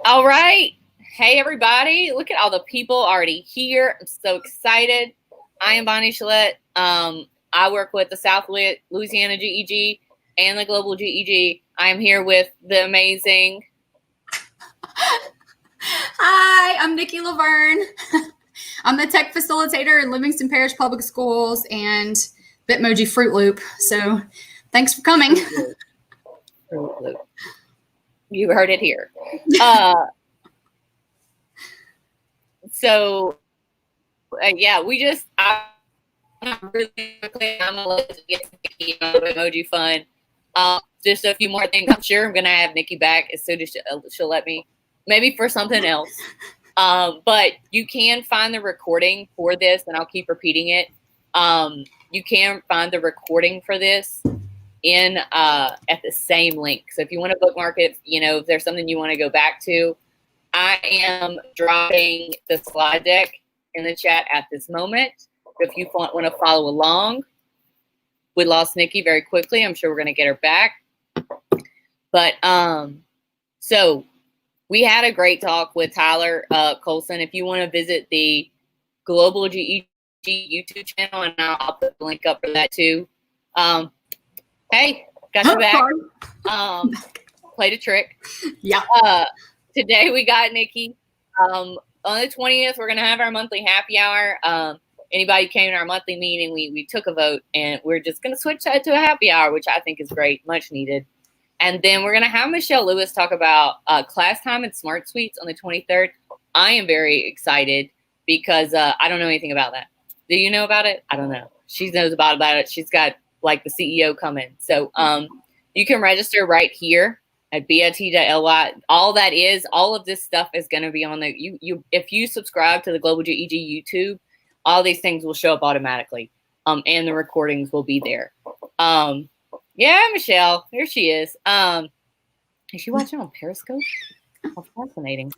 All right. Hey, everybody. Look at all the people already here. I'm so excited. I am Bonnie Chalette. I work with the South Louisiana GEG and the Global GEG. I am here with the amazing... Hi, I'm Nikki Lavergne. I'm the tech facilitator in Livingston Parish Public Schools and Bitmoji Fruit Loop. So thanks for coming. Fruit Loop. You heard it here. Yeah, I'm really quickly, I'm gonna let you get to Bitmoji fun. Just a few more things. I'm sure I'm gonna have Nikki back as soon as she'll let me, maybe for something else. But you can find the recording for this, and I'll keep repeating it. You can find the recording for this in at the same link. So if you want to bookmark it, if there's something you want to go back to, I am dropping the slide deck in the chat at this moment. If you want to follow along, we lost Nikki very quickly. I'm sure we're going to get her back. But so we had a great talk with Tyler Colson. If you want to visit the Global GEG YouTube channel, and I'll put the link up for that too. Hey, got you back. Played a trick. Yeah. Today we got Nikki. On the 20th, we're going to have our monthly happy hour. Anybody who came to our monthly meeting, we took a vote, and we're just going to switch that to a happy hour, which I think is great, much needed. And then we're going to have Michelle Lewis talk about class time and Smart Suites on the 23rd. I am very excited because I don't know anything about that. Do you know about it? I don't know. She knows about it. She's got like the CEO coming. So you can register right here at bit.ly. All of this stuff is going to be on the, if you subscribe to the Global GEG YouTube, all these things will show up automatically. And the recordings will be there. Yeah, Michelle, there she is. Is she watching on Periscope? How fascinating.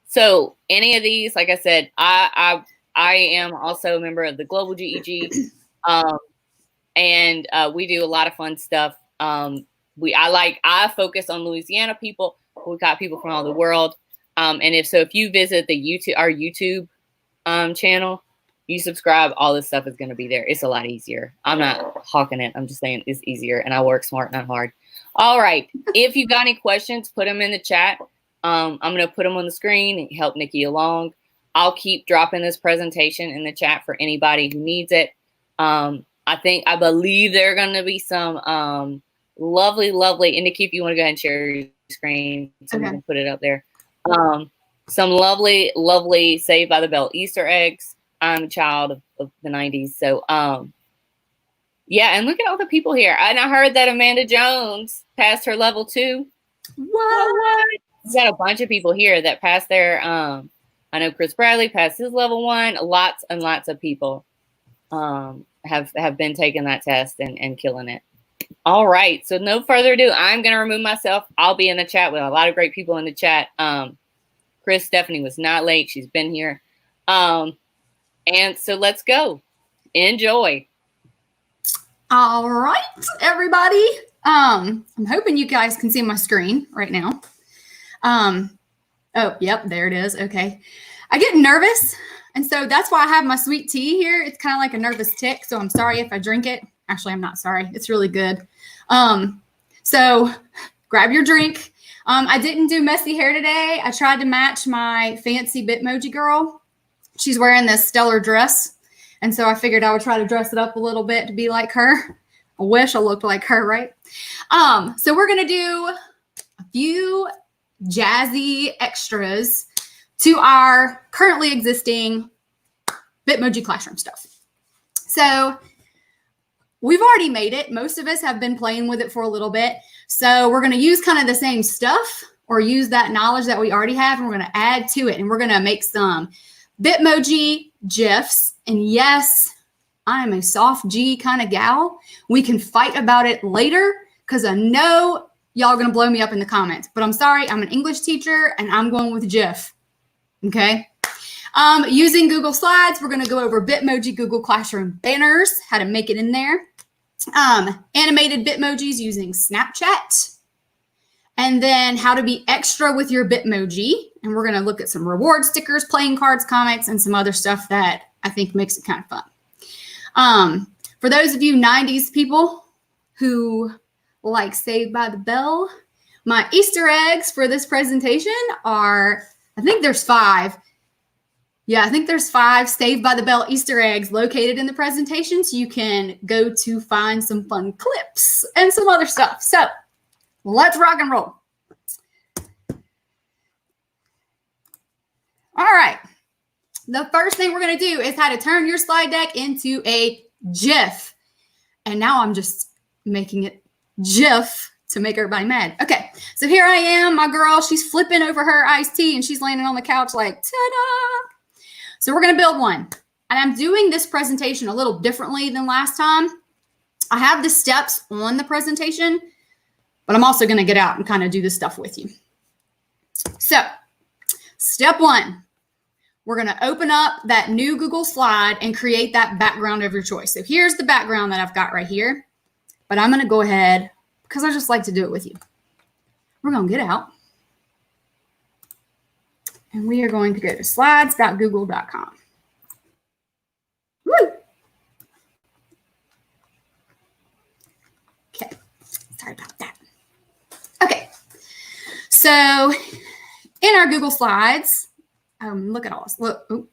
So any of these, like I said, I am also a member of the Global GEG. And we do a lot of fun stuff. I focus on Louisiana people. We got people from all the world. And if you visit our YouTube channel, you subscribe, all this stuff is going to be there. It's a lot easier. I'm not hawking it. I'm just saying it's easier, and I work smart, not hard. All right. If you got any questions, put them in the chat. I'm going to put them on the screen and help Nikki along. I'll keep dropping this presentation in the chat for anybody who needs it. I believe there are going to be some lovely, and Nikki, if you want to go ahead and share your screen so we can put it up there. Some lovely Saved by the Bell Easter eggs. I'm a child of the 90s. So, yeah, and look at all the people here. And I heard that Amanda Jones passed her level 2. What? We've got a bunch of people here that passed their, I know Chris Bradley passed his level 1. Lots and lots of people have been taking that test and killing it. All right. So no further ado, I'm going to remove myself. I'll be in the chat with a lot of great people in the chat. Stephanie was not late. She's been here. And so let's go. Enjoy. All right, everybody. I'm hoping you guys can see my screen right now. Oh, yep, there it is. Okay. I get nervous, and so that's why I have my sweet tea here. It's kind of like a nervous tick, so I'm sorry if I drink it. Actually, I'm not sorry. It's really good. So grab your drink. I didn't do messy hair today. I tried to match my fancy Bitmoji girl. She's wearing this stellar dress, and so I figured I would try to dress it up a little bit to be like her. I wish I looked like her, right? So we're going to do a few jazzy extras to our currently existing Bitmoji Classroom stuff. So we've already made it. Most of us have been playing with it for a little bit. So we're going to use kind of the same stuff, or use that knowledge that we already have, and we're going to add to it. And we're going to make some Bitmoji GIFs. And yes, I'm a soft G kind of gal. We can fight about it later because I know y'all are going to blow me up in the comments. But I'm sorry, I'm an English teacher and I'm going with GIF. Okay. Using Google Slides, we're going to go over Bitmoji Google Classroom banners, how to make it in there. Animated Bitmojis using Snapchat. And then how to be extra with your Bitmoji. And we're going to look at some reward stickers, playing cards, comics, and some other stuff that I think makes it kind of fun. For those of you 90s people who like Saved by the Bell, my Easter eggs for this presentation are, I think there's 5. Yeah, I think there's 5 Saved by the Bell Easter eggs located in the presentation. So you can go to find some fun clips and some other stuff. So let's rock and roll. All right. The first thing we're going to do is how to turn your slide deck into a GIF. And now I'm just making it GIF to make everybody mad. Okay, so here I am, my girl. She's flipping over her iced tea and she's landing on the couch like, ta-da! So we're going to build one. And I'm doing this presentation a little differently than last time. I have the steps on the presentation, but I'm also going to get out and kind of do this stuff with you. So step 1, we're going to open up that new Google slide and create that background of your choice. So here's the background that I've got right here, but I'm going to go ahead because I just like to do it with you. We're going to get out and we are going to go to slides.google.com. Woo! Okay, sorry about that. Okay, so in our Google Slides, look at all this. Look. Ooh.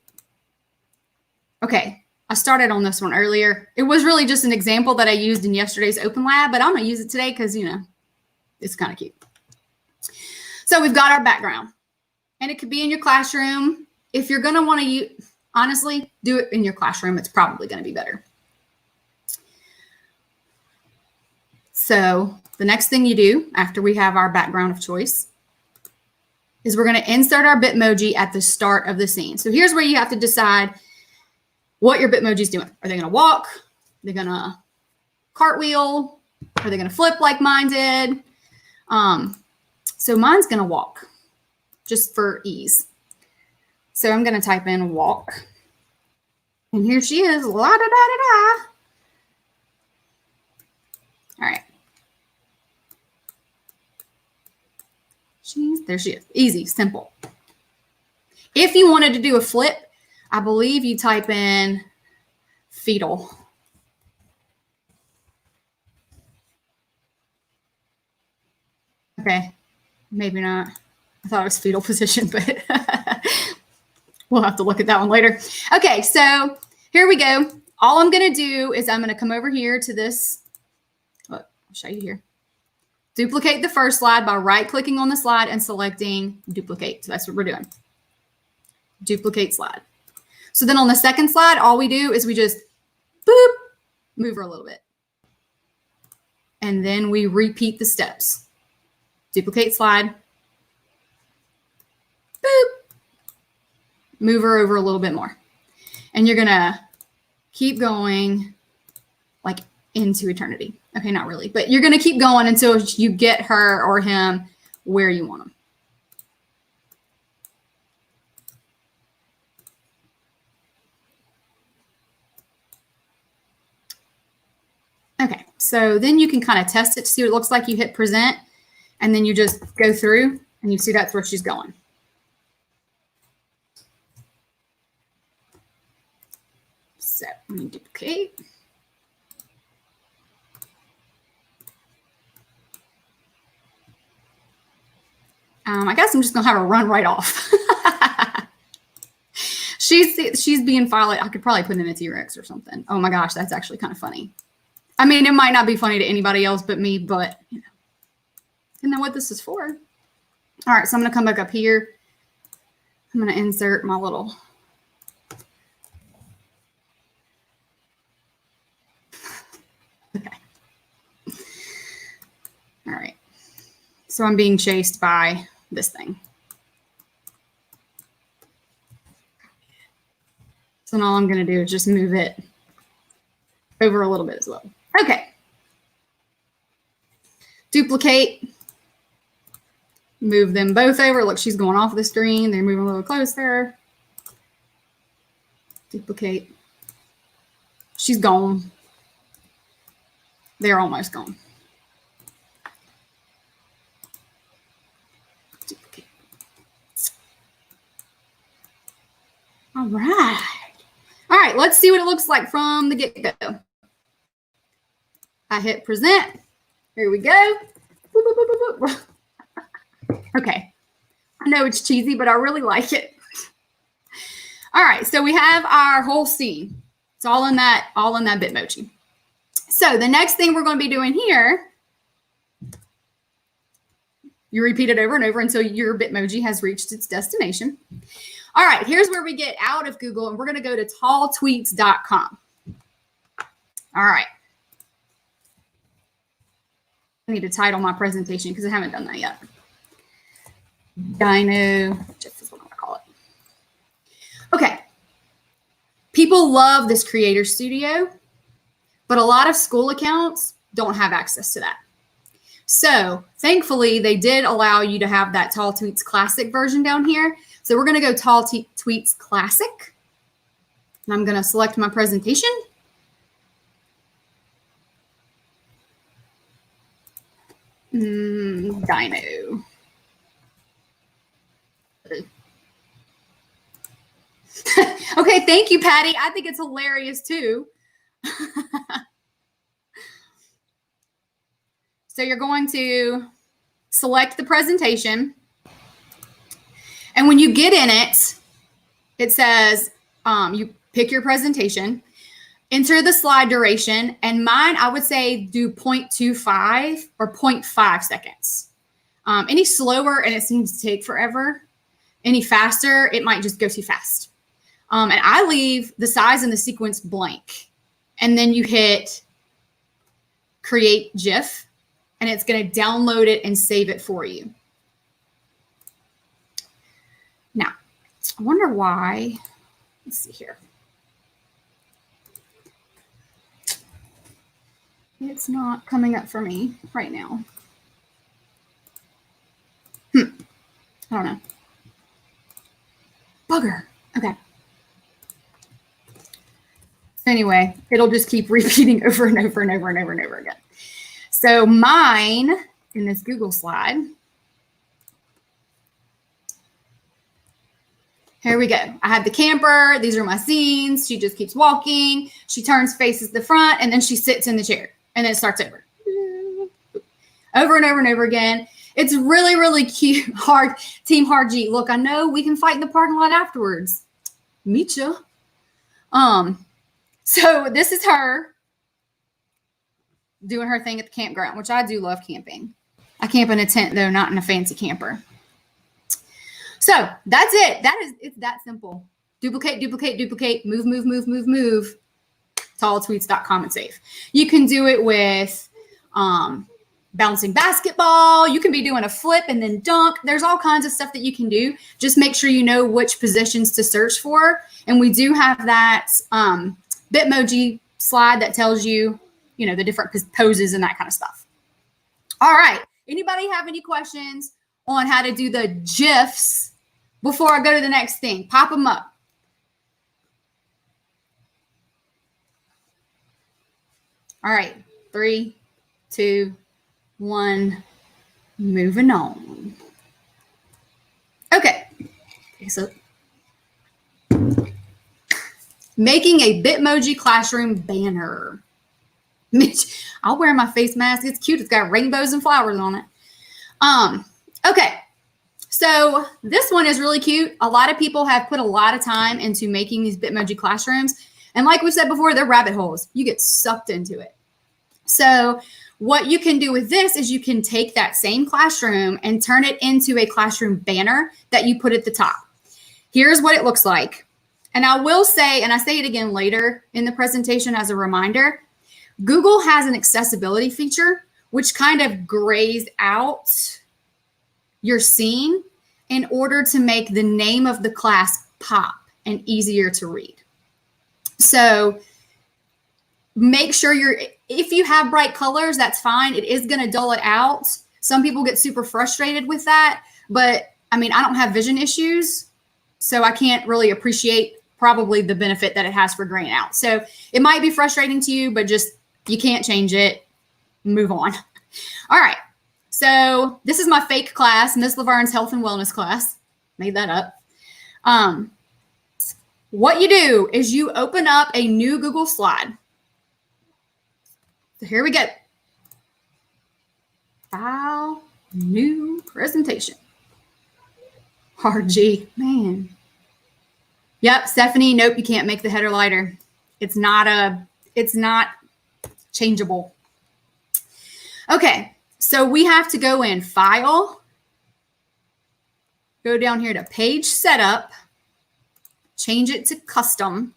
Okay, I started on this one earlier. It was really just an example that I used in yesterday's Open Lab, but I'm going to use it today because, you know, it's kind of cute. So we've got our background, and it could be in your classroom. If you're going to want to use, honestly, do it in your classroom. It's probably going to be better. So the next thing you do after we have our background of choice is we're going to insert our Bitmoji at the start of the scene. So here's where you have to decide what your Bitmoji is doing. Are they going to walk? Are they going to cartwheel? Are they going to flip like mine did? So mine's going to walk just for ease. So I'm going to type in walk. And here she is. La da da da da. All right. There she is. Easy, simple. If you wanted to do a flip, I believe you type in fetal. Okay, maybe not. I thought it was fetal position, but we'll have to look at that one later. Okay, so here we go. All I'm going to do is I'm going to come over here to this. Look, I'll show you here. Duplicate the first slide by right-clicking on the slide and selecting duplicate. So that's what we're doing. Duplicate slide. So then on the second slide, all we do is we just boop, move her a little bit. And then we repeat the steps. Duplicate slide. Boop. Move her over a little bit more. And you're going to keep going like into eternity. Okay, not really, but you're going to keep going until you get her or him where you want them. Okay, so then you can kind of test it to see what it looks like. You hit present, and then you just go through, and you see that's where she's going. So let me duplicate. I guess I'm just gonna have her run right off. she's being filed. I could probably put in a T-Rex or something. Oh my gosh, that's actually kind of funny. I mean, it might not be funny to anybody else but me, but you know, isn't that what this is for? All right, so I'm gonna come back up here. I'm gonna insert my little. Okay. All right. So I'm being chased by this thing. So now all I'm going to do is just move it over a little bit as well. Okay. Duplicate. Move them both over. Look, she's going off the screen. They're moving a little closer. Duplicate. She's gone. They're almost gone. All right. All right, let's see what it looks like from the get-go. I hit present. Here we go. Okay. I know it's cheesy, but I really like it. All right, so we have our whole scene. It's all in that Bitmoji. So the next thing we're going to be doing here, you repeat it over and over until your Bitmoji has reached its destination. All right, here's where we get out of Google, and we're going to go to talltweets.com. All right. I need to title my presentation because I haven't done that yet. Dino, just is what I'm going to call it. Okay. People love this Creator Studio, but a lot of school accounts don't have access to that. So thankfully, they did allow you to have that Tall Tweets Classic version down here. So we're going to go Tall Tweets Classic. And I'm going to select my presentation. Dino. Okay, thank you, Patty. I think it's hilarious too. So you're going to select the presentation. And when you get in it, it says you pick your presentation, enter the slide duration, and mine, I would say do 0.25 or 0.5 seconds. Any slower, and it seems to take forever. Any faster, it might just go too fast. And I leave the size and the sequence blank. And then you hit create GIF, and it's going to download it and save it for you. Now, I wonder why. Let's see here. It's not coming up for me right now. I don't know. Bugger. Okay. Anyway, it'll just keep repeating over and over and over and over and over again. So mine in this Google slide. Here we go. I have the camper. These are my scenes. She just keeps walking. She turns, faces the front, and then she sits in the chair. And then it starts over. Over and over and over again. It's really, really cute. Hard. Team Hard G. Look, I know we can fight in the parking lot afterwards. Meet ya. So this is her doing her thing at the campground, which I do love camping. I camp in a tent, though, not in a fancy camper. So that's it. It's that simple. Duplicate, duplicate, duplicate, move, move, move, move, move. Talltweets.com and save. You can do it with bouncing basketball. You can be doing a flip and then dunk. There's all kinds of stuff that you can do. Just make sure you know which positions to search for. And we do have that Bitmoji slide that tells you, the different poses and that kind of stuff. All right. Anybody have any questions on how to do the GIFs before I go to the next thing? Pop them up. All right. 3, 2, 1. Moving on. Okay. So making a Bitmoji Classroom banner. Mitch, I'll wear my face mask. It's cute. It's got rainbows and flowers on it. Okay. So this one is really cute. A lot of people have put a lot of time into making these Bitmoji Classrooms. And like we said before, they're rabbit holes. You get sucked into it. So what you can do with this is you can take that same classroom and turn it into a classroom banner that you put at the top. Here's what it looks like. And I will say, and I say it again later in the presentation as a reminder, Google has an accessibility feature which kind of grays out your scene in order to make the name of the class pop and easier to read. So make sure if you have bright colors, that's fine. It is going to dull it out. Some people get super frustrated with that, but I don't have vision issues, so I can't really appreciate probably the benefit that it has for graying out. So it might be frustrating to you, but just, you can't change it. Move on. All right. So this is my fake class, Miss Lavergne's health and wellness class. Made that up. what you do is you open up a new Google slide. So here we go. File, new presentation. RG, man. Yep, Stephanie, nope, you can't make the header lighter. It's not changeable. Okay, so we have to go in File, go down here to Page Setup, change it to Custom,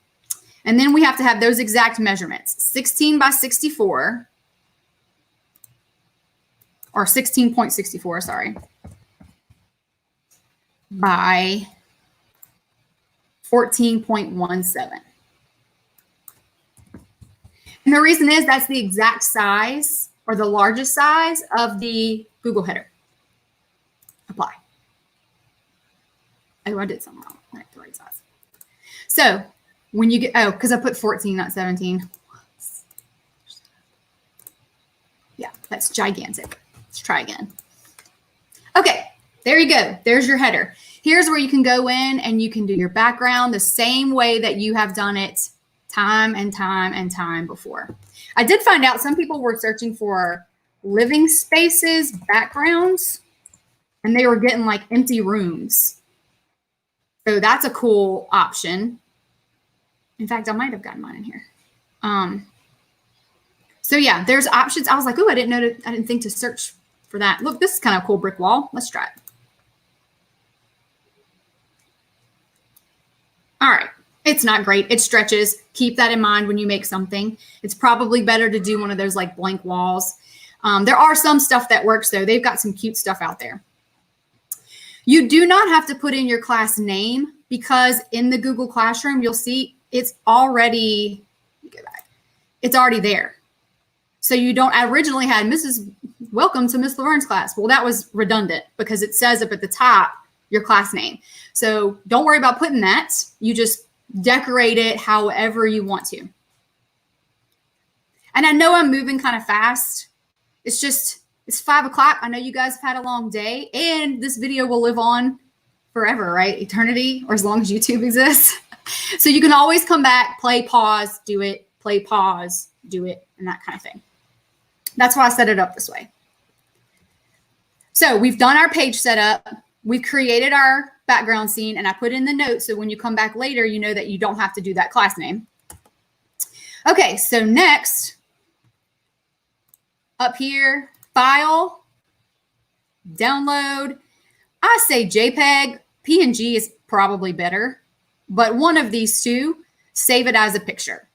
and then we have to have those exact measurements, 16 by 64, or 16.64, sorry, by 14.17. And the reason is that's the exact size or the largest size of the Google header. Apply. Oh, I did something wrong. Not the right size. So when you get, oh, because I put 14, not 17. Yeah, that's gigantic. Let's try again. Okay, there you go. There's your header. Here's where you can go in and you can do your background the same way that you have done it time and time and time before. I did find out some people were searching for living spaces, backgrounds, and they were getting like empty rooms. So that's a cool option. In fact, I might have gotten mine in here. So yeah, there's options. I was like, oh, I didn't think to search for that. Look, this is kind of a cool brick wall. Let's try it. All right. It's not great. It stretches. Keep that in mind when you make something. It's probably better to do one of those like blank walls. There are some stuff that works though. They've got some cute stuff out there. You do not have to put in your class name because in the Google Classroom, you'll see it's already, it's already there. So you don't, I originally had welcome to Miss Lavern's class. Well, that was redundant because it says up at the top, your class name. So don't worry about putting that. You just decorate it however you want to. And I know I'm moving kind of fast. It's 5 o'clock. I know you guys have had a long day and this video will live on forever, right? Eternity, or as long as YouTube exists. So you can always come back, play, pause, do it, play, pause, do it, and that kind of thing. That's why I set it up this way. So we've done our page setup. We've created our background scene and I put in the notes. So when you come back later, you know that you don't have to do that class name. Okay, so next, up here, File, Download. I say JPEG. PNG is probably better, but one of these two, save it as a picture.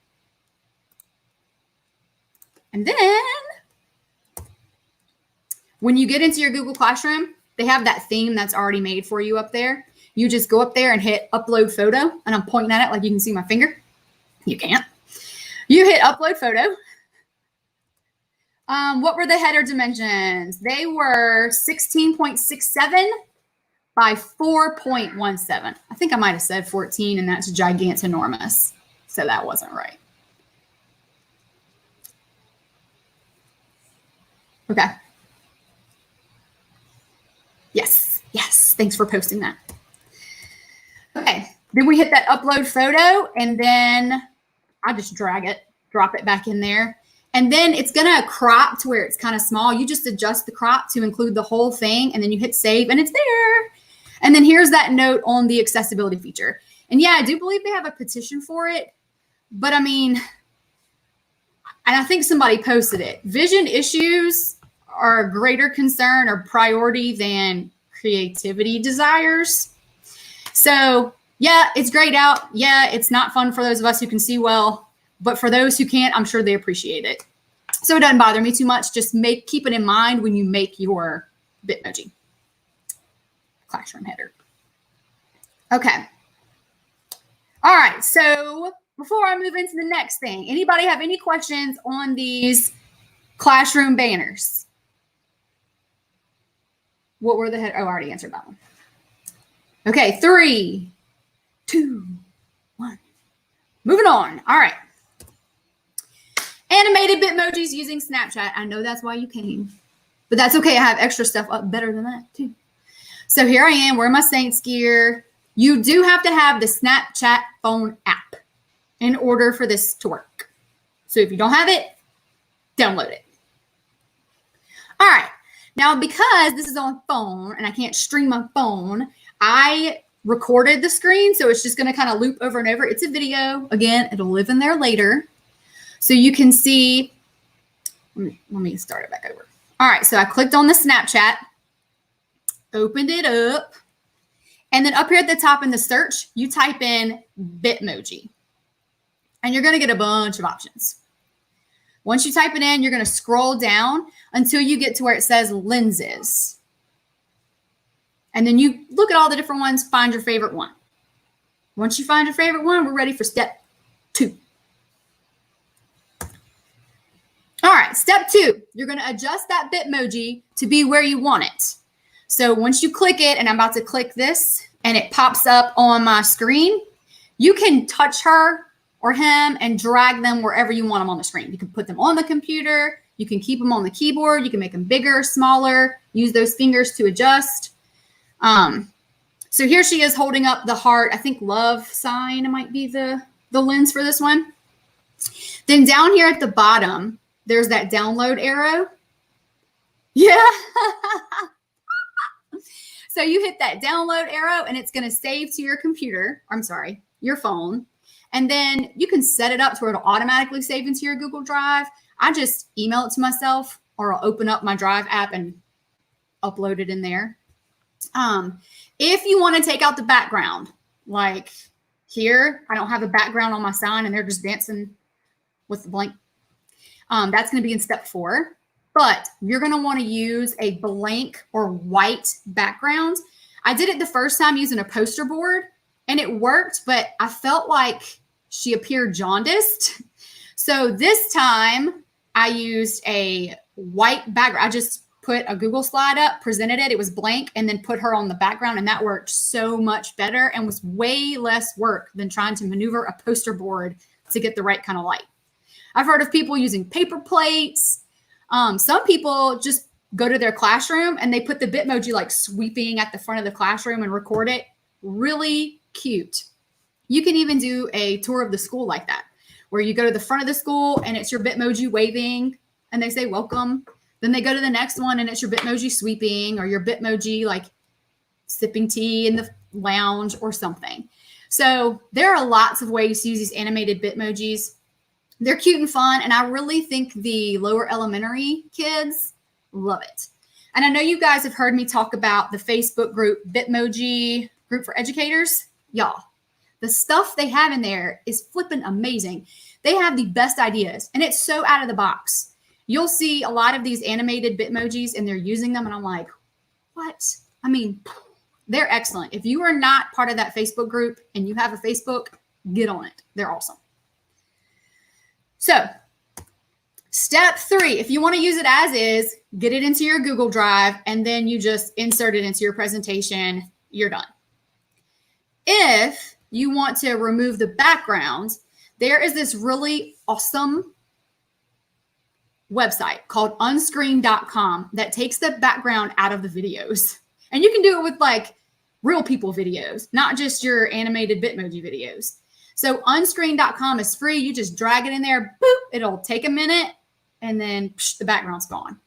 And then when you get into your Google Classroom, they have that theme that's already made for you up there. You just go up there and hit upload photo. And I'm pointing at it like you can see my finger. You can't. You hit upload photo. What were the header dimensions? They were 16.67 by 4.17. I think I might have said 14 and that's gigantinormous. So that wasn't right. Okay. Yes. Yes. Thanks for posting that. Okay. Then we hit that upload photo and then I just drag it, drop it back in there. And then it's going to crop to where it's kind of small. You just adjust the crop to include the whole thing and then you hit save and it's there. And then here's that note on the accessibility feature. And yeah, I do believe they have a petition for it. But I mean, and I think somebody posted it. Vision issues are a greater concern or priority than creativity desires. So yeah, it's grayed out. Yeah, it's not fun for those of us who can see well, but for those who can't, I'm sure they appreciate it. So it doesn't bother me too much. Just keep it in mind when you make your Bitmoji Classroom header. Okay. All right. So before I move into the next thing, anybody have any questions on these classroom banners? What were the head? Oh, I already answered that one. Okay. 3, 2, 1. Moving on. All right. Animated Bitmojis using Snapchat. I know that's why you came, but that's okay. I have extra stuff up better than that too. So here I am wearing my Saints gear. You do have to have the Snapchat phone app in order for this to work. So if you don't have it, download it. All right. Now, because this is on phone and I can't stream my phone, I recorded the screen. So it's just going to kind of loop over and over. It's a video. Again, it'll live in there later. So you can see, let me start it back over. All right. So I clicked on the Snapchat, opened it up. And then up here at the top in the search, you type in Bitmoji. And you're going to get a bunch of options. Once you type it in, you're going to scroll down until you get to where it says lenses. And then you look at all the different ones, find your favorite one. Once you find your favorite one, we're ready for step 2. All right, step 2, you're going to adjust that Bitmoji to be where you want it. So once you click it, and I'm about to click this, and it pops up on my screen, you can touch her or him and drag them wherever you want them on the screen. You can put them on the computer. You can keep them on the keyboard. You can make them bigger, smaller, use those fingers to adjust. So here she is holding up the heart, I think love sign might be the lens for this one. Then down here at the bottom, there's that download arrow. Yeah. So you hit that download arrow and it's going to save to your computer. I'm sorry, your phone. And then you can set it up to where it'll automatically save into your Google Drive. I just email it to myself, or I'll open up my Drive app and upload it in there. If you want to take out the background, like here, I don't have a background on my sign and they're just dancing with the blank. That's going to be in step 4. But you're going to want to use a blank or white background. I did it the first time using a poster board and it worked, but I felt like she appeared jaundiced. So this time I used a white background. I just put a Google slide up, presented it. It was blank, and then put her on the background. And that worked so much better and was way less work than trying to maneuver a poster board to get the right kind of light. I've heard of people using paper plates. Some people just go to their classroom and they put the Bitmoji like sweeping at the front of the classroom and record it. Really cute. You can even do a tour of the school like that, where you go to the front of the school and it's your Bitmoji waving and they say welcome. Then they go to the next one and it's your Bitmoji sweeping, or your Bitmoji like sipping tea in the lounge or something. So there are lots of ways to use these animated Bitmojis. They're cute and fun, and I really think the lower elementary kids love it. And I know you guys have heard me talk about the Facebook group, Bitmoji Group for Educators. Y'all, the stuff they have in there is flipping amazing. They have the best ideas, and it's so out of the box. You'll see a lot of these animated Bitmojis, and they're using them, and I'm like, what? I mean, they're excellent. If you are not part of that Facebook group and you have a Facebook, get on it. They're awesome. So step 3, if you want to use it as is, get it into your Google Drive, and then you just insert it into your presentation. You're done. If you want to remove the background, there is this really awesome website called unscreen.com that takes the background out of the videos. And you can do it with like real people videos, not just your animated Bitmoji videos. So unscreen.com is free. You just drag it in there, boop, it'll take a minute, and then the background's gone.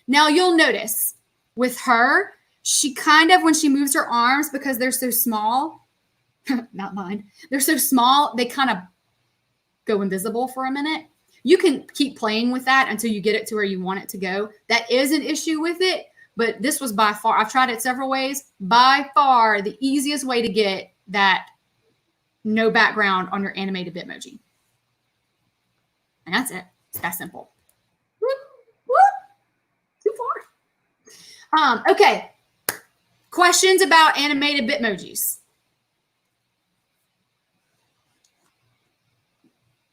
Now you'll notice with her, she kind of, when she moves her arms, because they're so small, not mine, they're so small, they kind of go invisible for a minute. You can keep playing with that until you get it to where you want it to go. That is an issue with it, but this was by far, I've tried it several ways, by far the easiest way to get that no background on your animated Bitmoji. And that's it. It's that simple. Whoop, whoop. Too far. Okay. Questions about animated Bitmojis?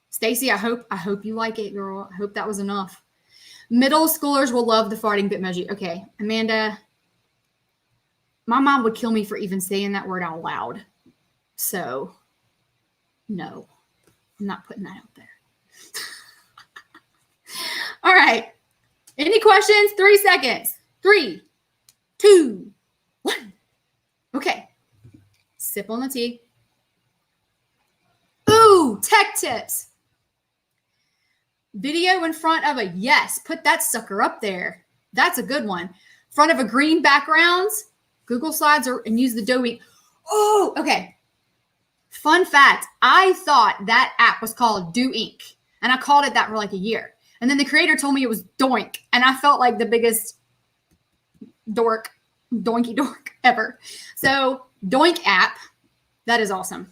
Stacy, I hope you like it, girl. I hope that was enough. Middle schoolers will love the farting Bitmoji. Okay, Amanda, my mom would kill me for even saying that word out loud. So no, I'm not putting that out there. All right. Any questions? 3 seconds. 3, 2, 1. Okay. Sip on the tea. Ooh, tech tips. Video in front of a, yes, put that sucker up there. That's a good one. Front of a green background, Google Slides, and use the Dough Ink. Oh, okay. Fun fact, I thought that app was called Do Ink, and I called it that for like a year. And then the creator told me it was Doink, and I felt like the biggest doinky dork ever. So Doink app, that is awesome.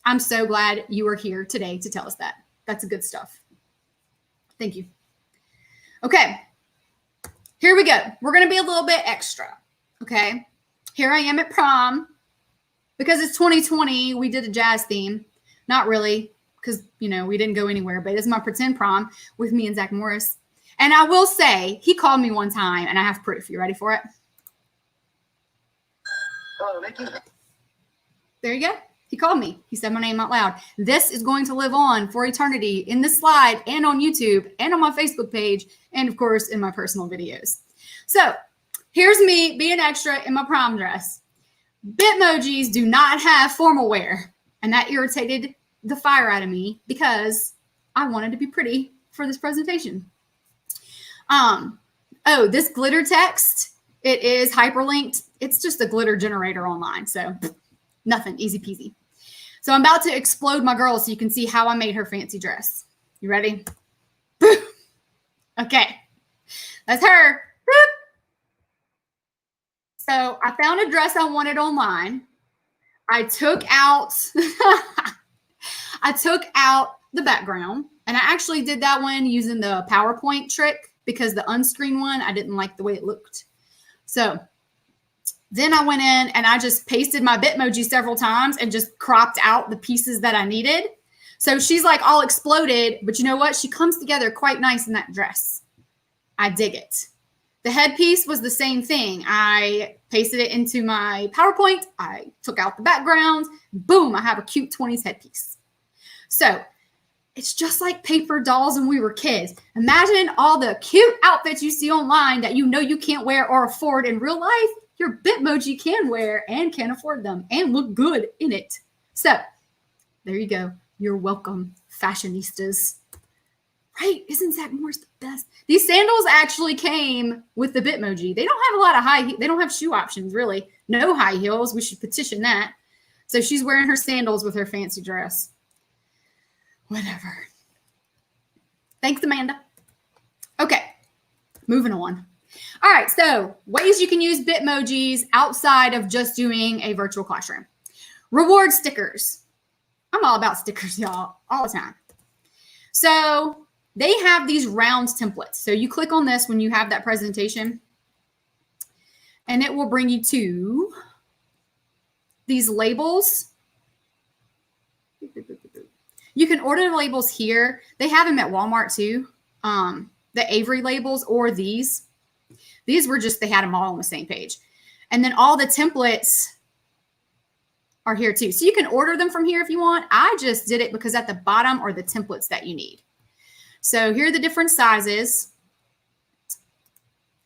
I'm so glad you are here today to tell us that. That's good stuff. Thank you. Okay, here we go. We're going to be a little bit extra, okay? Here I am at prom. Because it's 2020, we did a jazz theme. Not really, because, you know, we didn't go anywhere, but it's my pretend prom with me and Zach Morris. And I will say, he called me one time, and I have proof. You ready for it? Hello, Nikki. There you go. He called me. He said my name out loud. This is going to live on for eternity in this slide and on YouTube and on my Facebook page and, of course, in my personal videos. So here's me being extra in my prom dress. Bitmojis do not have formal wear, and that irritated the fire out of me because I wanted to be pretty for this presentation. Oh, this glitter text, it is hyperlinked. It's just a glitter generator online, so nothing, easy peasy. So I'm about to explode my girl so you can see how I made her fancy dress. You ready? Okay, that's her. So I found a dress I wanted online. I took out the background, and I actually did that one using the PowerPoint trick because the unscreen one, I didn't like the way it looked. So then I went in and I just pasted my Bitmoji several times and just cropped out the pieces that I needed. So she's like all exploded, but you know what? She comes together quite nice in that dress. I dig it. The headpiece was the same thing. I pasted it into my PowerPoint. I took out the background. Boom, I have a cute 20s headpiece. So it's just like paper dolls when we were kids. Imagine all the cute outfits you see online that you know you can't wear or afford in real life. Your Bitmoji can wear and can afford them and look good in it. So there you go. You're welcome, fashionistas. Right? Isn't Zach Morris the best? These sandals actually came with the Bitmoji. They don't have a lot of they don't have shoe options, really. No high heels. We should petition that. So she's wearing her sandals with her fancy dress. Whatever. Thanks, Amanda. Okay, moving on. All right, so ways you can use Bitmojis outside of just doing a virtual classroom. Reward stickers. I'm all about stickers, y'all, all the time. So they have these round templates. So you click on this when you have that presentation, and it will bring you to these labels. You can order the labels here. They have them at Walmart too. The Avery labels or these. These were just, they had them all on the same page. And then all the templates are here too. So you can order them from here if you want. I just did it because at the bottom are the templates that you need. So here are the different sizes.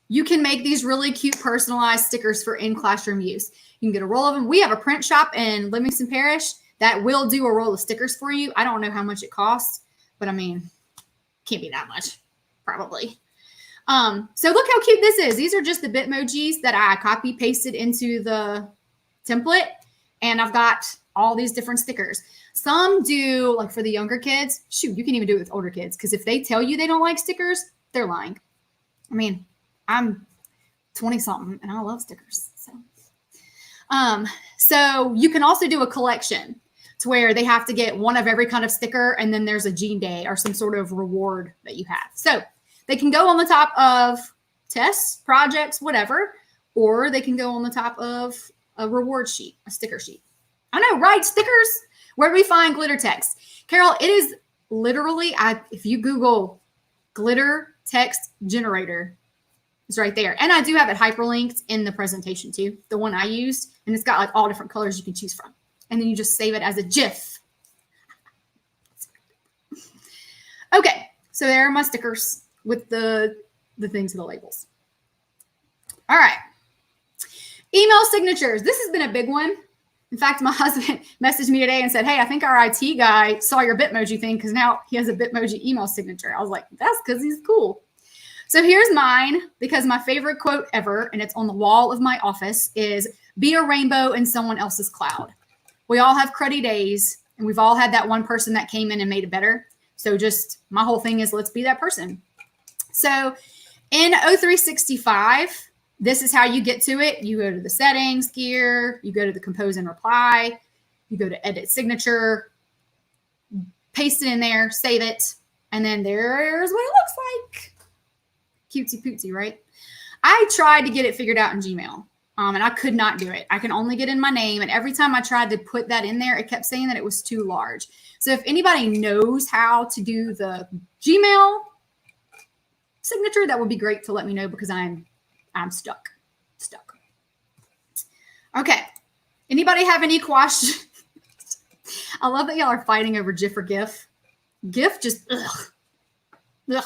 You can make these really cute personalized stickers for in-classroom use. You can get a roll of them. We have a print shop in Livingston Parish that will do a roll of stickers for you. I don't know how much it costs, but I mean, can't be that much, probably. So look how cute this is. These are just the Bitmojis that I copy pasted into the template, and I've got all these different stickers. Some do, like for the younger kids, shoot, you can even do it with older kids, because if they tell you they don't like stickers, they're lying. I mean, I'm 20-something, and I love stickers. So you can also do a collection to where they have to get one of every kind of sticker, and then there's a Gene Day or some sort of reward that you have. So they can go on the top of tests, projects, whatever, or they can go on the top of a reward sheet, a sticker sheet. I know, right? Stickers. Where do we find glitter text? Carol, it is literally, if you Google glitter text generator, it's right there. And I do have it hyperlinked in the presentation too, the one I used. And it's got like all different colors you can choose from. And then you just save it as a GIF. Okay, so there are my stickers with the things and the labels. All right. Email signatures. This has been a big one. In fact, my husband messaged me today and said, hey, I think our IT guy saw your Bitmoji thing because now he has a Bitmoji email signature. I was like, that's because he's cool. So here's mine, because my favorite quote ever, and it's on the wall of my office, is be a rainbow in someone else's cloud. We all have cruddy days, and we've all had that one person that came in and made it better. So just my whole thing is let's be that person. So in O365, this is how you get to it. You go to the settings gear, you go to the compose and reply, you go to edit signature, paste it in there, save it, and then there's what it looks like. Cutesy pootsy, right? I tried to get it figured out in Gmail, and I could not do it. I can only get in my name, and every time I tried to put that in there, it kept saying that it was too large. So if anybody knows how to do the Gmail signature, that would be great to let me know, because I'm stuck. Okay. Anybody have any questions? I love that y'all are fighting over GIF or GIF. GIF just ugh.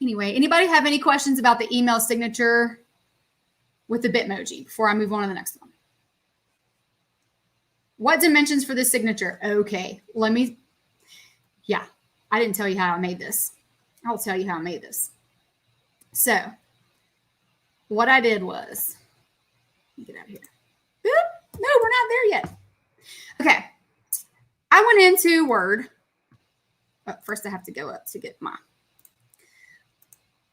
Anyway, anybody have any questions about the email signature with the Bitmoji before I move on to the next one? What dimensions for this signature? Okay, I didn't tell you how I made this. I'll tell you how I made this. So what I did was, let me get out of here. Oop, no, we're not there yet. Okay, I went into Word. But first I have to go up to get my.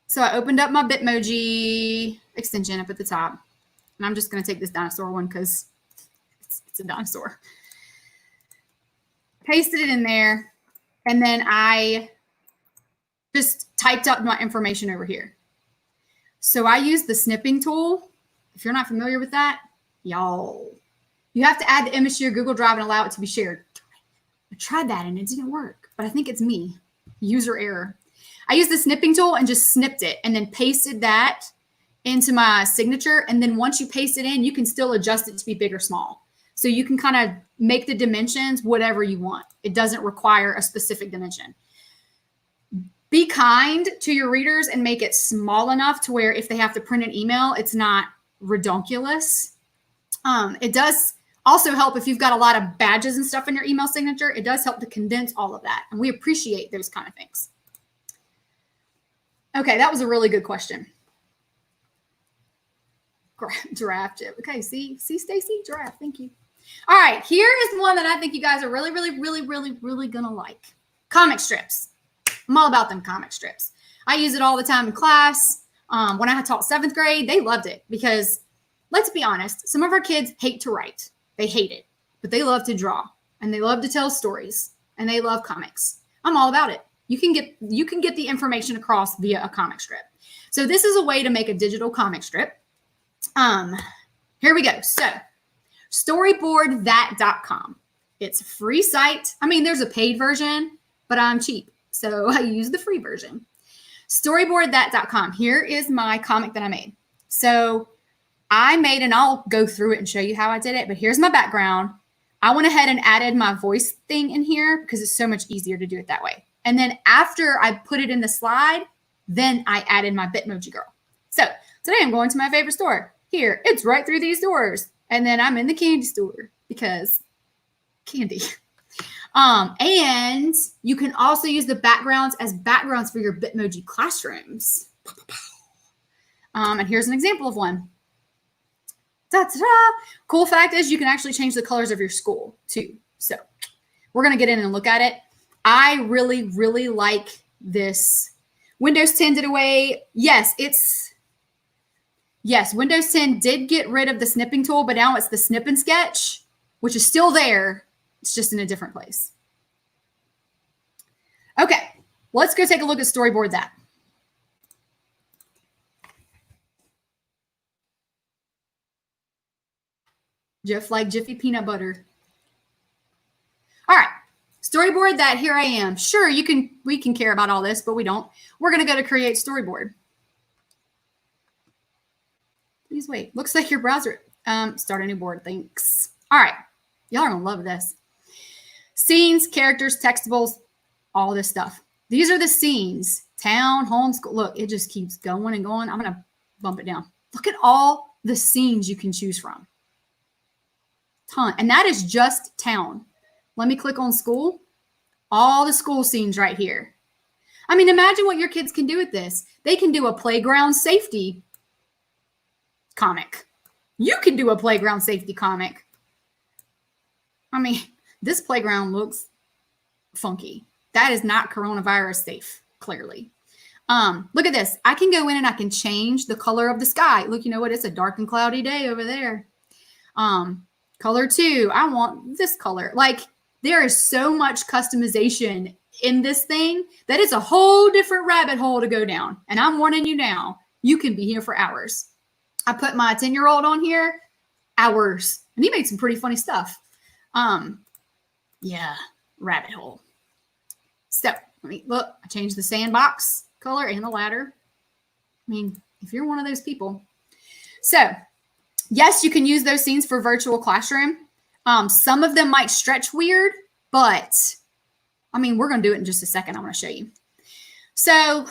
So I opened up my Bitmoji extension up at the top. And I'm just going to take this dinosaur one because it's a dinosaur. Pasted it in there. And then I just typed up my information over here. So I used the snipping tool. If you're not familiar with that, y'all, you have to add the image to your Google Drive and allow it to be shared. I tried that and it didn't work, but I think it's me. User error. I used the snipping tool and just snipped it and then pasted that into my signature. And then once you paste it in, you can still adjust it to be big or small. So you can kind of make the dimensions whatever you want. It doesn't require a specific dimension. Be kind to your readers and make it small enough to where if they have to print an email, it's not redonkulous. It does also help if you've got a lot of badges and stuff in your email signature. It does help to condense all of that. And we appreciate those kind of things. Okay, that was a really good question. Giraffe. Okay, see, Stacy? Giraffe, thank you. All right, here is one that I think you guys are really going to like. Comic strips. I'm all about them comic strips. I use it all the time in class. When I taught 7th grade, they loved it because, let's be honest, some of our kids hate to write. They hate it, but they love to draw, and they love to tell stories, and they love comics. I'm all about it. You can get the information across via a comic strip. So this is a way to make a digital comic strip. Here we go. So storyboardthat.com. It's a free site. I mean, there's a paid version, but I'm cheap, so I use the free version. Storyboardthat.com. Here is my comic that I made. So I made, and I'll go through it and show you how I did it, but here's my background. I went ahead and added my voice thing in here because it's so much easier to do it that way. And then after I put it in the slide, then I added my Bitmoji girl. So today I'm going to my favorite store. Here, it's right through these doors. And then I'm in the candy store because candy. And you can also use the backgrounds as backgrounds for your Bitmoji Classrooms. And here's an example of one. Ta-ta-da. Cool fact is you can actually change the colors of your school too. So we're going to get in and look at it. I really like this. Windows 10 did away. Yes, Windows 10 did get rid of the snipping tool, but now it's the snip and sketch, which is still there. It's just in a different place. Okay, let's go take a look at Storyboard That. Just like Jiffy peanut butter. All right. Storyboard That, here I am. Sure, we can care about all this, but we don't. We're going to go to create storyboard. Please wait. Looks like your browser. Start a new board. Thanks. All right. Y'all are going to love this. Scenes, characters, textables, all this stuff. These are the scenes. Town, home, school. Look, it just keeps going and going. I'm going to bump it down. Look at all the scenes you can choose from. Ton. And that is just town. Let me click on school. All the school scenes right here. I mean, imagine what your kids can do with this. They can do a playground safety comic. You can do a playground safety comic. I mean, this playground looks funky. That is not coronavirus safe, clearly. Look at this. I can go in and I can change the color of the sky. Look, you know what? It's a dark and cloudy day over there. Color 2, I want this color. Like, there is so much customization in this thing that it's a whole different rabbit hole to go down. And I'm warning you now, you can be here for hours. I put my 10-year-old on here, hours. And he made some pretty funny stuff. Yeah, rabbit hole. So, let me look. I changed the sandbox color and the ladder. I mean, if you're one of those people. So, yes, you can use those scenes for virtual classroom. Some of them might stretch weird, but I mean, we're going to do it in just a second. I'm going to show you. So,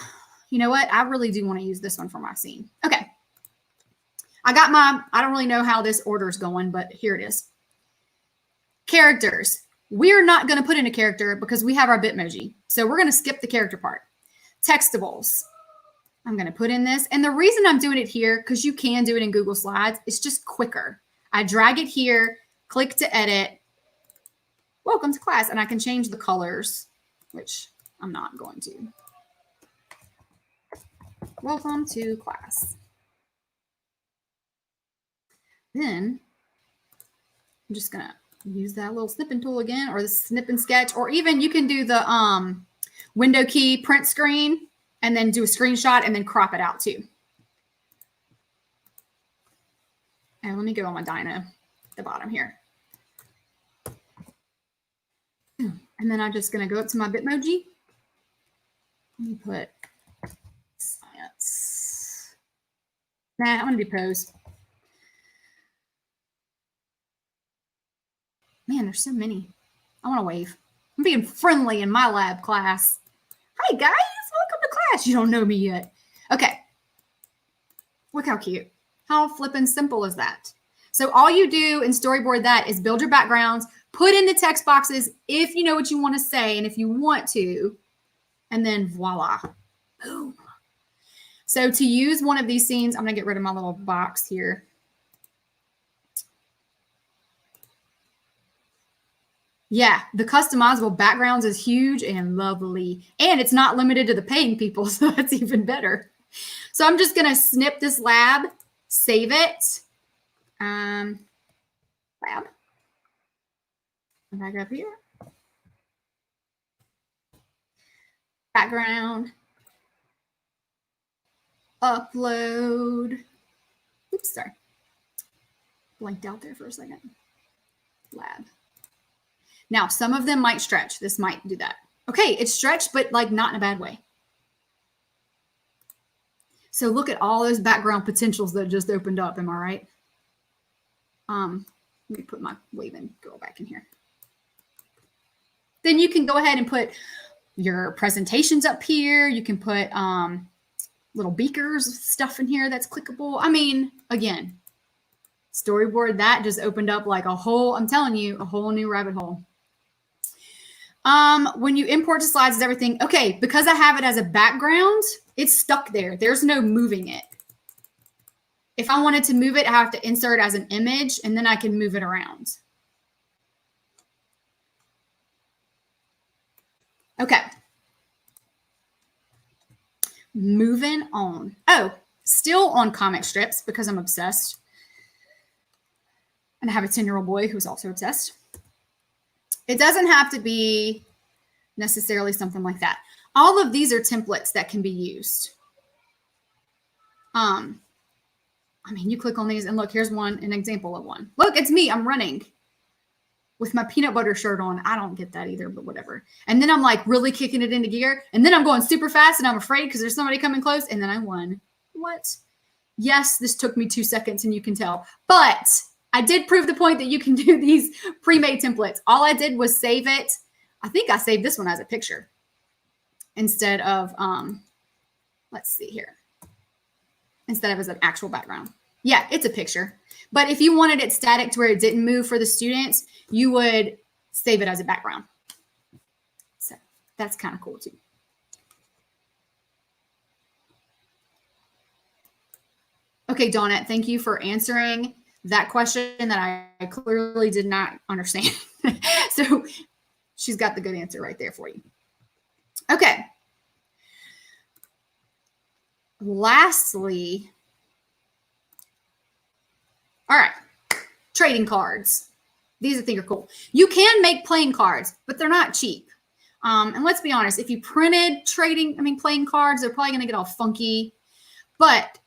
you know what? I really do want to use this one for my scene. Okay. I don't really know how this order is going, but here it is. Characters. We're not going to put in a character because we have our Bitmoji. So we're going to skip the character part. Textables. I'm going to put in this. And the reason I'm doing it here, because you can do it in Google Slides, it's just quicker. I drag it here, click to edit. Welcome to class. And I can change the colors, which I'm not going to. Welcome to class. Then I'm just going to use that little snipping tool again, or the snip and sketch, or even you can do the window key print screen and then do a screenshot and then crop it out too. And let me go on my dyno at the bottom here. And then I'm just going to go up to my Bitmoji. Let me put science. Nah, I'm going to do pose. Man, there's so many. I want to wave. I'm being friendly in my lab class. Hi, guys. Welcome to class. You don't know me yet. Okay. Look how cute. How flippin' simple is that? So all you do in storyboard that is build your backgrounds, put in the text boxes if you know what you want to say and if you want to, and then voila. Boom. So to use one of these scenes, I'm going to get rid of my little box here. Yeah, the customizable backgrounds is huge and lovely. And it's not limited to the paying people, so that's even better. So I'm just going to snip this lab, save it. Lab. Back up here. Background. Upload. Oops, sorry. Blanked out there for a second. Lab. Now, some of them might stretch. This might do that. Okay, it's stretched, but like not in a bad way. So look at all those background potentials that just opened up. Am I right? Let me put my waving girl back in here. Then you can go ahead and put your presentations up here. You can put little beakers, stuff in here that's clickable. I mean, again, storyboard that just opened up like a whole, I'm telling you, a whole new rabbit hole. When you import to slides is everything. Okay, because I have it as a background, it's stuck there. There's no moving it. If I wanted to move it, I have to insert as an image and then I can move it around. Okay. Moving on. Oh, still on comic strips because I'm obsessed. And I have a 10-year-old boy who's also obsessed. It doesn't have to be necessarily something like that. All of these are templates that can be used. I mean, you click on these and look, here's one, an example of one. Look, it's me. I'm running with my peanut butter shirt on. I don't get that either, but whatever. And then I'm like really kicking it into gear. And then I'm going super fast and I'm afraid because there's somebody coming close. And then I won. What? Yes, this took me 2 seconds and you can tell. But I did prove the point that you can do these pre-made templates. All I did was save it. I think I saved this one as a picture instead of, let's see here, instead of as an actual background. Yeah, it's a picture. But if you wanted it static to where it didn't move for the students, you would save it as a background. So that's kind of cool too. Okay, Dawnette, thank you for answering that question that I clearly did not understand. So she's got the good answer right there for you. Okay. Lastly, all right, trading cards. These I think are cool. You can make playing cards, but they're not cheap. And let's be honest, if you printed playing cards, they're probably going to get all funky. But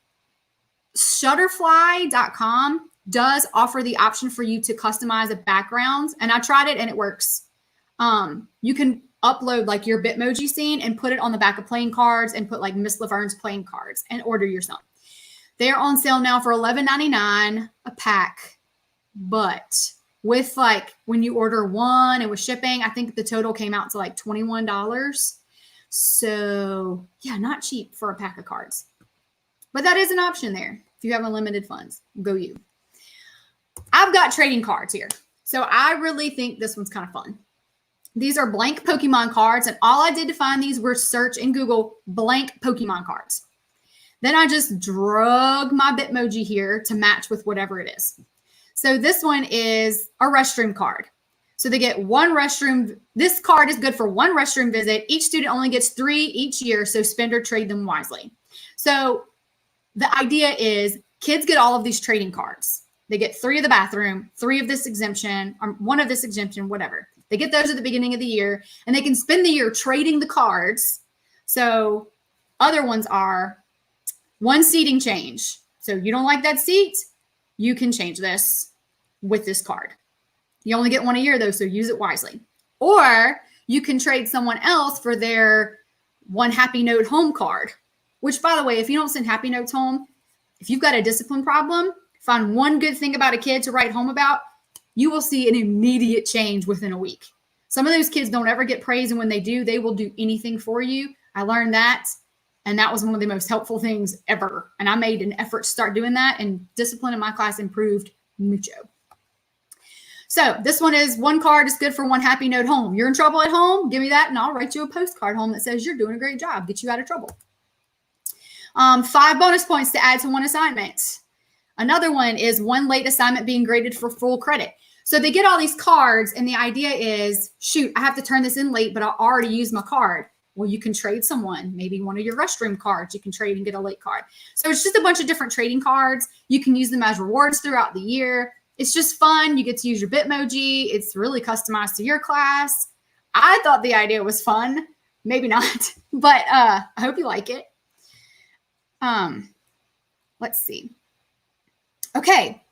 Shutterfly.com does offer the option for you to customize a background. And I tried it and it works. You can upload like your Bitmoji scene and put it on the back of playing cards and put like Miss Lavergne's playing cards and order your some. They're on sale now for $11.99 a pack. But with like when you order one and with shipping, I think the total came out to like $21. So yeah, not cheap for a pack of cards. But that is an option there. If you have unlimited funds, go you. I've got trading cards here. So I really think this one's kind of fun. These are blank Pokemon cards. And all I did to find these were search in Google blank Pokemon cards. Then I just drug my Bitmoji here to match with whatever it is. So this one is a restroom card. So they get one restroom. This card is good for one restroom visit. Each student only gets 3 each year. So spend or trade them wisely. So the idea is kids get all of these trading cards. They get 3 of the bathroom, 3 of this exemption, or 1 of this exemption, whatever. They get those at the beginning of the year, and they can spend the year trading the cards. So other ones are 1 seating change. So you don't like that seat, you can change this with this card. You only get 1 a year, though, so use it wisely. Or you can trade someone else for their 1 Happy Note home card. Which, by the way, if you don't send Happy Notes home, if you've got a discipline problem, find one good thing about a kid to write home about, you will see an immediate change within a week. Some of those kids don't ever get praise, and when they do, they will do anything for you. I learned that, and that was one of the most helpful things ever. And I made an effort to start doing that, and discipline in my class improved mucho. So this one is 1 card is good for 1 Happy Note home. You're in trouble at home, give me that, and I'll write you a postcard home that says you're doing a great job, get you out of trouble. 5 bonus points to add to 1 assignment. Another one is 1 late assignment being graded for full credit. So they get all these cards, and the idea is, shoot, I have to turn this in late, but I already used my card. Well, you can trade someone, maybe one of your restroom cards. You can trade and get a late card. So it's just a bunch of different trading cards. You can use them as rewards throughout the year. It's just fun. You get to use your Bitmoji. It's really customized to your class. I thought the idea was fun. Maybe not, but I hope you like it. Let's see. Okay.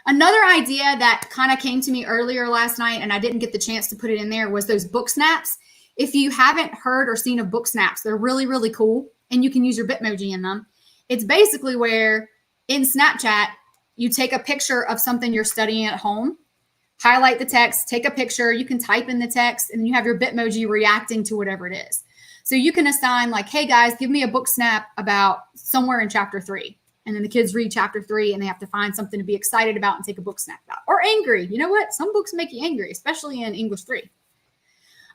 Another idea that kind of came to me earlier last night, and I didn't get the chance to put it in there, was those book snaps. If you haven't heard or seen of book snaps, they're really, really cool, and you can use your Bitmoji in them. It's basically where in Snapchat, you take a picture of something you're studying at home, highlight the text, take a picture, you can type in the text, and you have your Bitmoji reacting to whatever it is. So you can assign like, hey guys, give me a book snap about somewhere in chapter 3. And then the kids read chapter 3 and they have to find something to be excited about and take a book snap about. Or angry. You know what? Some books make you angry, especially in English 3.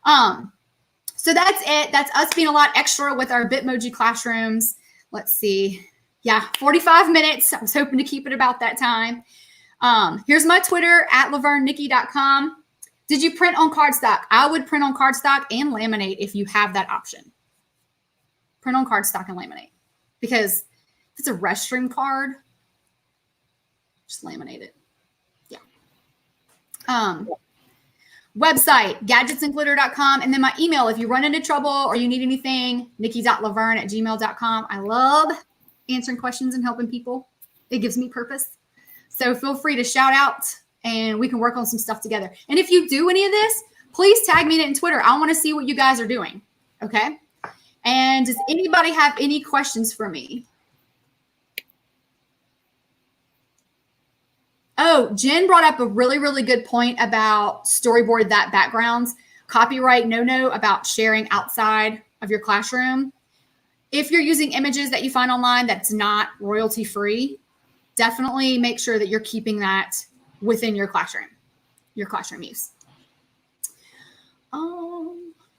So that's it. That's us being a lot extra with our Bitmoji Classrooms. Let's see. Yeah, 45 minutes. I was hoping to keep it about that time. Here's my Twitter, @LavergneNikki.com. Did you print on cardstock? I would print on cardstock and laminate if you have that option. Print on cardstock and laminate. Because if it's a restroom card, just laminate it. Yeah. Website, gadgetsandglitter.com. And then my email, if you run into trouble or you need anything, nikki.lavergne@gmail.com. I love answering questions and helping people. It gives me purpose. So feel free to shout out and we can work on some stuff together. And if you do any of this, please tag me in Twitter. I want to see what you guys are doing. Okay. And does anybody have any questions for me? Oh, Jen brought up a really, really good point about storyboard that backgrounds. Copyright no about sharing outside of your classroom. If you're using images that you find online that's not royalty free, definitely make sure that you're keeping that within your classroom use.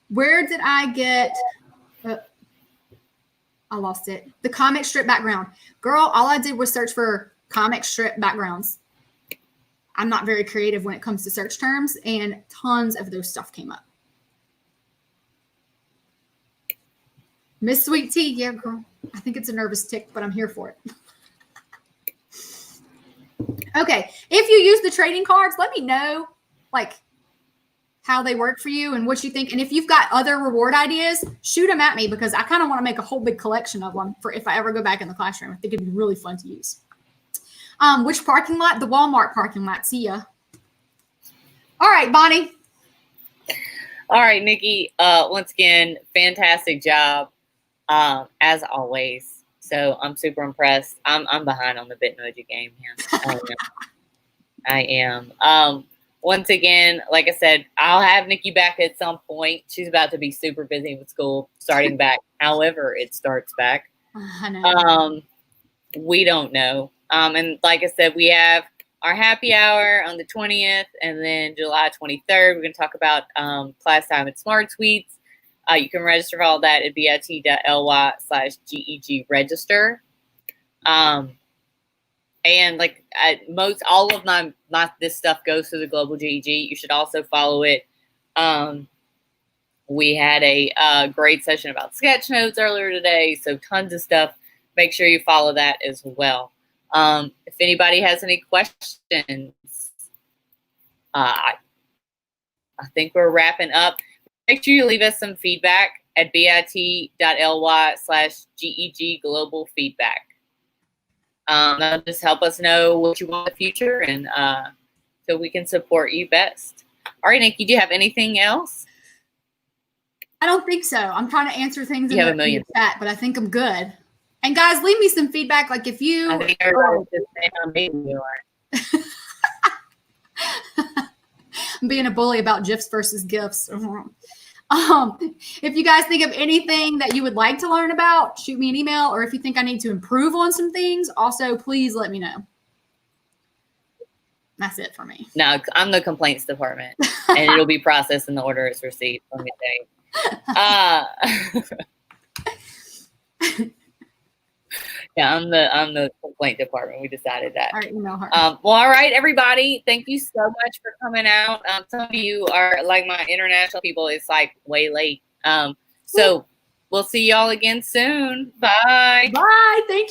Where did I get, I lost it. The comic strip background. Girl, all I did was search for comic strip backgrounds. I'm not very creative when it comes to search terms, and tons of those stuff came up. Miss Sweet Tea, yeah, girl. I think it's a nervous tick, but I'm here for it. Okay, if you use the trading cards, let me know like how they work for you and what you think. And if you've got other reward ideas, shoot them at me, because I kind of want to make a whole big collection of them for if I ever go back in the classroom. I think it'd be really fun to use. Which parking lot? The Walmart parking lot. See ya. All right, Bonnie. All right, Nikki. Once again, fantastic job, as always. So I'm super impressed. I'm behind on the Bitmoji game here. I am. Once again, like I said, I'll have Nikki back at some point. She's about to be super busy with school starting back. However, it starts back. I know. We don't know. And like I said, we have our happy hour on the 20th, and then July 23rd, we're going to talk about class time at Smart Tweets. You can register for all that at bit.ly/GEG register. And like all of my this stuff goes through the Global GEG. You should also follow it. We had a great session about sketch notes earlier today, so tons of stuff. Make sure you follow that as well. If anybody has any questions, I think we're wrapping up. Make sure you leave us some feedback at bit.ly/GEG global feedback. That'll just help us know what you want in the future, and so we can support you best. All right, Nikki, do you have anything else? I don't think so. I'm trying to answer things in the chat, but I think I'm good. And guys, leave me some feedback. Like if you, I think everybody's just saying how amazing you are. I'm being a bully about GIFs versus GIFs. If you guys think of anything that you would like to learn about, shoot me an email. Or if you think I need to improve on some things, also please let me know. That's it for me. No, I'm the complaints department, and it'll be processed in the order it's received. Let me tell you. Yeah, I'm the complaint department. We decided that. All right, email her. Well, all right, everybody. Thank you so much for coming out. Some of you are like my international people. It's like way late. So we'll see y'all again soon. Bye. Bye. Thank you.